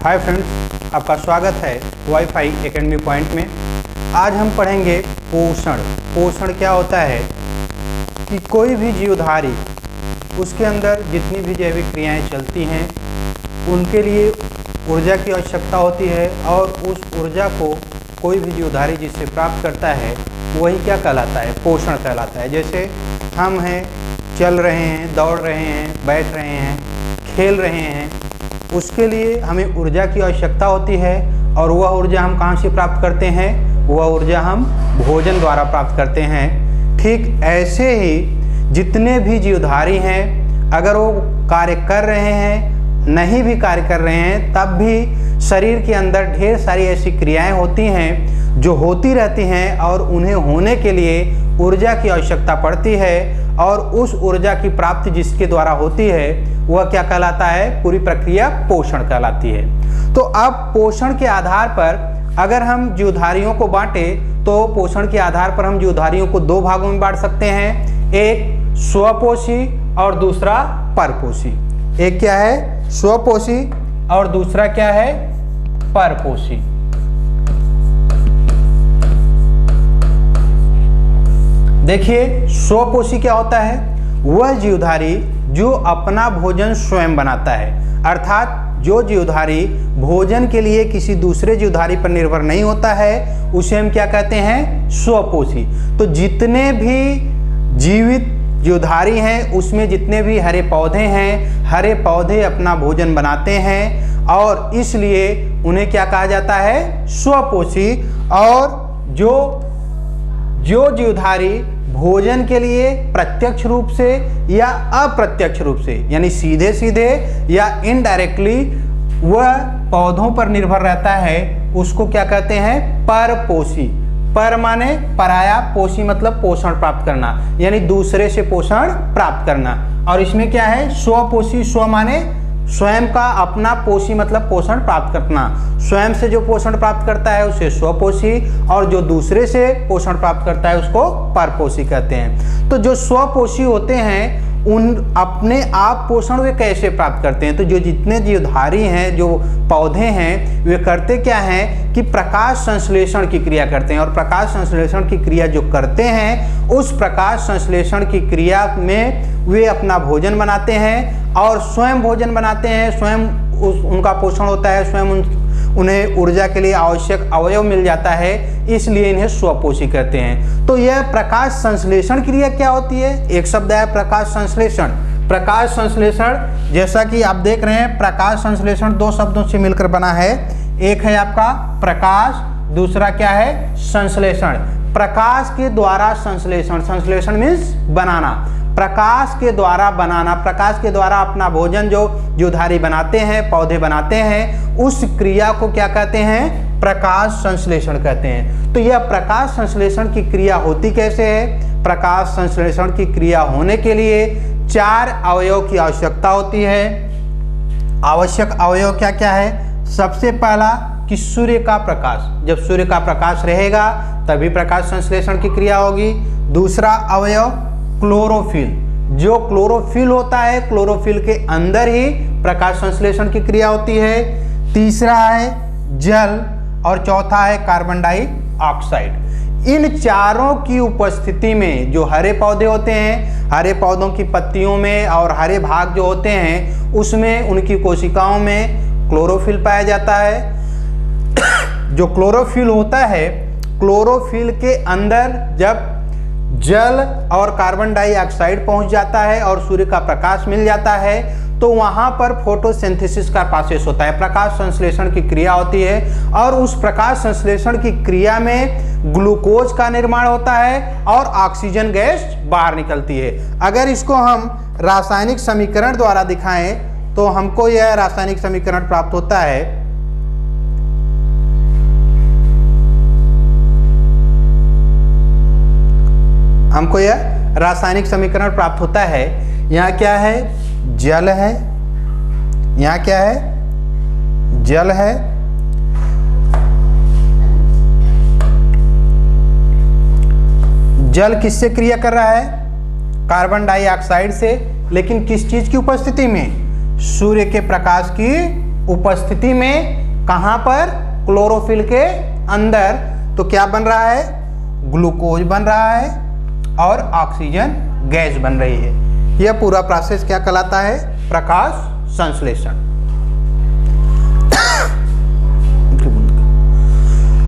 Hi friends, आपका स्वागत है वाईफाई एकेडमी पॉइंट में। आज हम पढ़ेंगे पोषण। पोषण क्या होता है कि कोई भी जीवधारी, उसके अंदर जितनी भी जैविक क्रियाएं चलती हैं उनके लिए ऊर्जा की आवश्यकता होती है और उस ऊर्जा को कोई भी जीवधारी जिससे प्राप्त करता है वही क्या कहलाता है, पोषण कहलाता है। जैसे हम हैं, चल रहे हैं, दौड़ रहे हैं, बैठ रहे हैं, खेल रहे हैं, उसके लिए हमें ऊर्जा की आवश्यकता होती है और वह ऊर्जा हम कहाँ से प्राप्त करते हैं? वह ऊर्जा हम भोजन द्वारा प्राप्त करते हैं। ठीक ऐसे ही जितने भी जीवधारी हैं, अगर वो कार्य कर रहे हैं, नहीं भी कार्य कर रहे हैं, तब भी शरीर के अंदर ढेर सारी ऐसी क्रियाएं होती हैं जो होती रहती हैं और उन्हें होने के लिए ऊर्जा की आवश्यकता पड़ती है और उस ऊर्जा की प्राप्ति जिसके द्वारा होती है वह क्या कहलाता है? पूरी प्रक्रिया पोषण कहलाती है। तो अब पोषण के आधार पर अगर हम जीवधारियों को बांटें तो पोषण के आधार पर हम जीवधारियों को दो भागों में बांट सकते हैं, एक स्वपोषी और दूसरा परपोषी। एक क्या है? स्वपोषी और दूसरा क्या है? परपोषी। देखिए, स्वपोषी क्या होता है? वह जीवधारी जो अपना भोजन स्वयं बनाता है, अर्थात जो जीवधारी भोजन के लिए किसी दूसरे जीवधारी पर निर्भर नहीं होता है, उसे हम क्या कहते हैं? स्वपोषी। तो जितने भी जीवित जीवधारी हैं उसमें जितने भी हरे पौधे हैं, हरे पौधे अपना भोजन बनाते हैं और इसलिए उन्हें क्या कहा जाता है? स्वपोषी। और जो जीवधारी भोजन के लिए प्रत्यक्ष रूप से या अप्रत्यक्ष रूप से, यानी सीधे सीधे या इनडायरेक्टली वह पौधों पर निर्भर रहता है, उसको क्या कहते हैं? परपोषी। पर माने पराया, पोषी मतलब पोषण प्राप्त करना, यानी दूसरे से पोषण प्राप्त करना। और इसमें क्या है? स्वपोषी। स्व माने स्वयं का, अपना, पोषी मतलब पोषण प्राप्त करना। स्वयं से जो पोषण प्राप्त करता है उसे स्वपोषी और जो दूसरे से पोषण प्राप्त करता है उसको परपोषी कहते हैं। तो जो स्वपोषी होते हैं उन अपने आप पोषण वे कैसे प्राप्त करते हैं? तो जो जितने जीवधारी हैं, जो पौधे हैं, वे करते क्या हैं कि प्रकाश संश्लेषण की क्रिया करते हैं और प्रकाश संश्लेषण की क्रिया जो करते हैं उस प्रकाश संश्लेषण की क्रिया में वे अपना भोजन बनाते हैं और स्वयं भोजन बनाते हैं, स्वयं उनका पोषण होता है, स्वयं उन्हें ऊर्जा के लिए आवश्यक अवयव मिल जाता है, इसलिए इन्हें स्वपोषी कहते हैं। तो यह प्रकाश संश्लेषण क्रिया क्या होती है? एक शब्द है प्रकाश संश्लेषण। प्रकाश संश्लेषण जैसा कि आप देख रहे हैं, प्रकाश संश्लेषण दो शब्दों से मिलकर बना है। एक है आपका प्रकाश, दूसरा क्या है? संश्लेषण। प्रकाश के द्वारा संश्लेषण, संश्लेषण मीन्स बनाना, प्रकाश के द्वारा बनाना, प्रकाश के द्वारा अपना भोजन जो जीवधारी बनाते हैं, पौधे बनाते हैं, उस क्रिया को क्या कहते हैं? प्रकाश संश्लेषण कहते हैं। तो यह प्रकाश संश्लेषण की क्रिया होती कैसे है? प्रकाश संश्लेषण की क्रिया होने के लिए 4 अवयव की आवश्यकता होती है। आवश्यक अवयव क्या क्या है? सबसे पहला कि सूर्य का प्रकाश। जब सूर्य का प्रकाश रहेगा तभी प्रकाश संश्लेषण की क्रिया होगी। दूसरा अवयव क्लोरोफिल। जो क्लोरोफिल होता है, क्लोरोफिल के अंदर ही प्रकाश संश्लेषण की क्रिया होती है। तीसरा है जल और चौथा है कार्बन डाइऑक्साइड। इन चारों की उपस्थिति में जो हरे पौधे होते हैं, हरे पौधों की पत्तियों में और हरे भाग जो होते हैं उसमें, उनकी कोशिकाओं में क्लोरोफिल पाया जाता है। जो क्लोरोफिल होता है, क्लोरोफिल के अंदर जब जल और कार्बन डाइऑक्साइड पहुंच जाता है और सूर्य का प्रकाश मिल जाता है तो वहां पर फोटोसिंथेसिस का प्रोसेस होता है, प्रकाश संश्लेषण की क्रिया होती है और उस प्रकाश संश्लेषण की क्रिया में ग्लूकोज का निर्माण होता है और ऑक्सीजन गैस बाहर निकलती है। अगर इसको हम रासायनिक समीकरण द्वारा दिखाएं तो हमको यह रासायनिक समीकरण प्राप्त होता है। हमको यह रासायनिक समीकरण प्राप्त होता है। यहाँ क्या है? जल है। यहाँ क्या है? जल है। जल किससे क्रिया कर रहा है? कार्बन डाइऑक्साइड से। लेकिन किस चीज की उपस्थिति में? सूर्य के प्रकाश की उपस्थिति में कहां पर, क्लोरोफिल के अंदर, तो क्या बन रहा है, ग्लूकोज बन रहा है और ऑक्सीजन गैस बन रही है। यह पूरा प्रोसेस क्या कहलाता है, प्रकाश संश्लेषण।